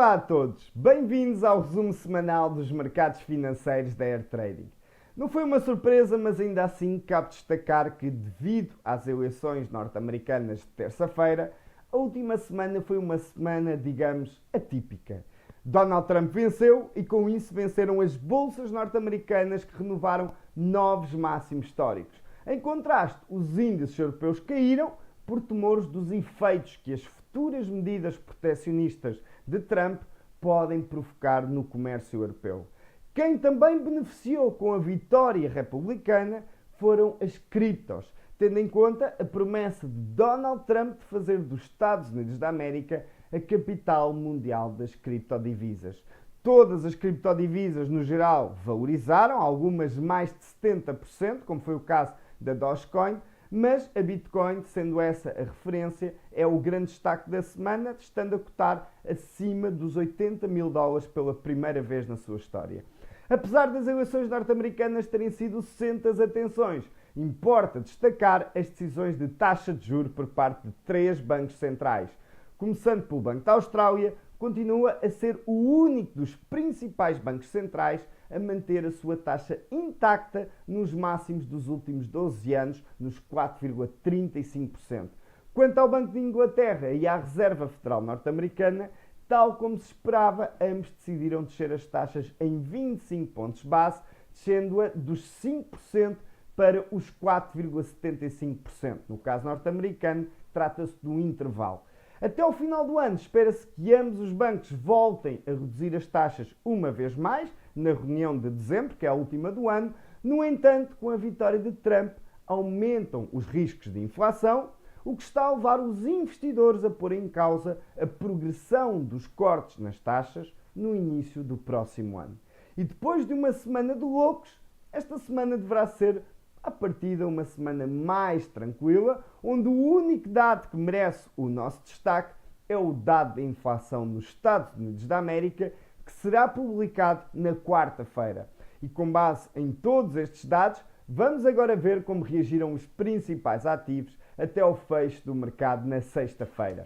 Olá a todos, bem-vindos ao resumo semanal dos mercados financeiros da Air Trading. Não foi uma surpresa, mas ainda assim cabe destacar que, devido às eleições norte-americanas de terça-feira, a última semana foi uma semana, digamos, atípica. Donald Trump venceu e com isso venceram as bolsas norte-americanas que renovaram novos máximos históricos. Em contraste, os índices europeus caíram por temores dos efeitos que as futuras medidas protecionistas de Trump podem provocar no comércio europeu. Quem também beneficiou com a vitória republicana foram as criptos, tendo em conta a promessa de Donald Trump de fazer dos Estados Unidos da América a capital mundial das criptodivisas. Todas as criptodivisas, no geral, valorizaram, algumas mais de 70%, como foi o caso da Dogecoin, mas a Bitcoin, sendo essa a referência, é o grande destaque da semana, estando a cotar acima dos 80 mil dólares pela primeira vez na sua história. Apesar das eleições norte-americanas terem sido o centro das atenções, importa destacar as decisões de taxa de juros por parte de 3 bancos centrais. Começando pelo Banco da Austrália, continua a ser o único dos principais bancos centrais a manter a sua taxa intacta nos máximos dos últimos 12 anos, nos 4,35%. Quanto ao Banco de Inglaterra e à Reserva Federal Norte-Americana, tal como se esperava, ambos decidiram descer as taxas em 25 pontos base, descendo-a dos 5% para os 4,75%. No caso norte-americano, trata-se de um intervalo. Até ao final do ano, espera-se que ambos os bancos voltem a reduzir as taxas uma vez mais, na reunião de dezembro, que é a última do ano. No entanto, com a vitória de Trump, aumentam os riscos de inflação, o que está a levar os investidores a pôr em causa a progressão dos cortes nas taxas no início do próximo ano. E depois de uma semana de loucos, esta semana deverá ser, à partida, uma semana mais tranquila, onde o único dado que merece o nosso destaque é o dado da inflação nos Estados Unidos da América, que será publicado na quarta-feira. E com base em todos estes dados, vamos agora ver como reagiram os principais ativos até ao fecho do mercado na sexta-feira.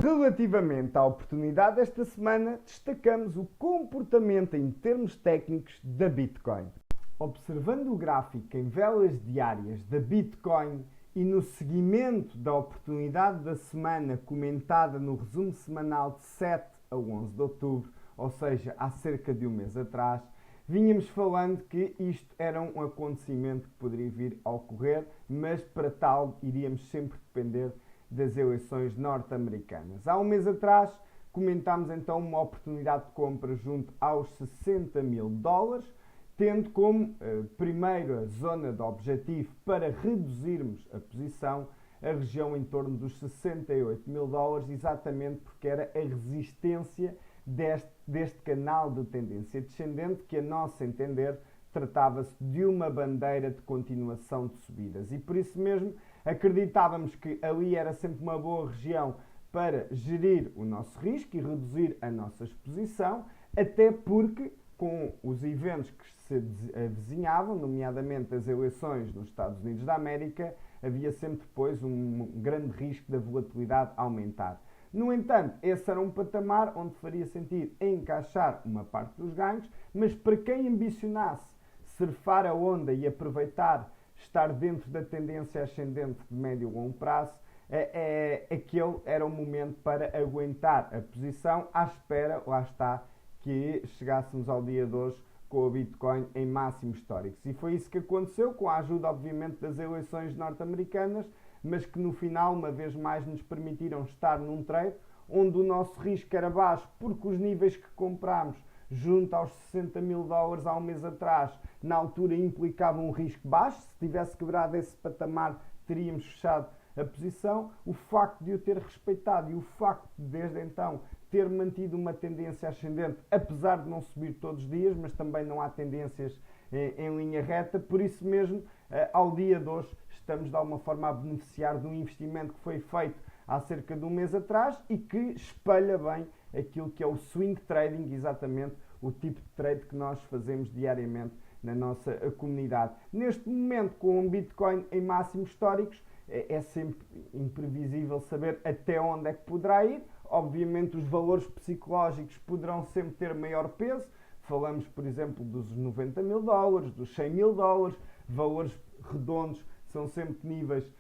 Relativamente à oportunidade desta semana, destacamos o comportamento em termos técnicos da Bitcoin. Observando o gráfico em velas diárias da Bitcoin e no seguimento da oportunidade da semana comentada no resumo semanal de 7 a 11 de outubro, ou seja, há cerca de um mês atrás, vínhamos falando que isto era um acontecimento que poderia vir a ocorrer, mas para tal iríamos sempre depender das eleições norte-americanas. Há um mês atrás comentámos então uma oportunidade de compra junto aos 60 mil dólares, tendo como primeira zona de objetivo para reduzirmos a posição a região em torno dos 68 mil dólares, exatamente porque era a resistência deste canal de tendência descendente que, a nosso entender, tratava-se de uma bandeira de continuação de subidas. E por isso mesmo acreditávamos que ali era sempre uma boa região para gerir o nosso risco e reduzir a nossa exposição, até porque, com os eventos que se avizinhavam, nomeadamente as eleições nos Estados Unidos da América, havia sempre depois um grande risco da volatilidade aumentar. No entanto, esse era um patamar onde faria sentido encaixar uma parte dos ganhos, mas para quem ambicionasse surfar a onda e aproveitar estar dentro da tendência ascendente de médio e longo prazo, aquele era o momento para aguentar a posição à espera, lá está, que chegássemos ao dia de hoje com a Bitcoin em máximos históricos. E foi isso que aconteceu, com a ajuda, obviamente, das eleições norte-americanas, mas que no final, uma vez mais, nos permitiram estar num trade onde o nosso risco era baixo, porque os níveis que comprámos junto aos 60 mil dólares há um mês atrás, na altura implicavam um risco baixo. Se tivesse quebrado esse patamar, teríamos fechado a posição. O facto de o ter respeitado e o facto de, desde então, ter mantido uma tendência ascendente, apesar de não subir todos os dias, mas também não há tendências em linha reta. Por isso mesmo, ao dia de hoje, estamos de alguma forma a beneficiar de um investimento que foi feito há cerca de um mês atrás e que espelha bem aquilo que é o swing trading, exatamente o tipo de trade que nós fazemos diariamente na nossa comunidade. Neste momento, com o Bitcoin em máximos históricos, é sempre imprevisível saber até onde é que poderá ir. Obviamente os valores psicológicos poderão sempre ter maior peso. Falamos, por exemplo, dos 90 mil dólares, dos 100 mil dólares, valores redondos são sempre níveis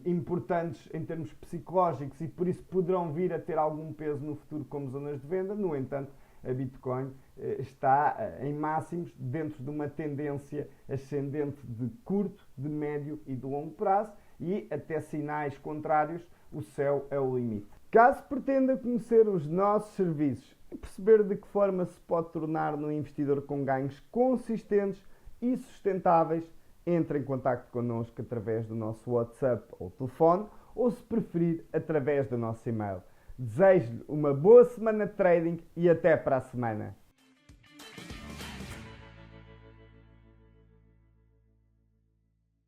importantes em termos psicológicos e por isso poderão vir a ter algum peso no futuro como zonas de venda. No entanto, a Bitcoin está em máximos dentro de uma tendência ascendente de curto, de médio e de longo prazo e até sinais contrários, o céu é o limite. Caso pretenda conhecer os nossos serviços e perceber de que forma se pode tornar um investidor com ganhos consistentes e sustentáveis, entre em contato connosco através do nosso WhatsApp ou telefone, ou se preferir, através do nosso e-mail. Desejo-lhe uma boa semana de trading e até para a semana.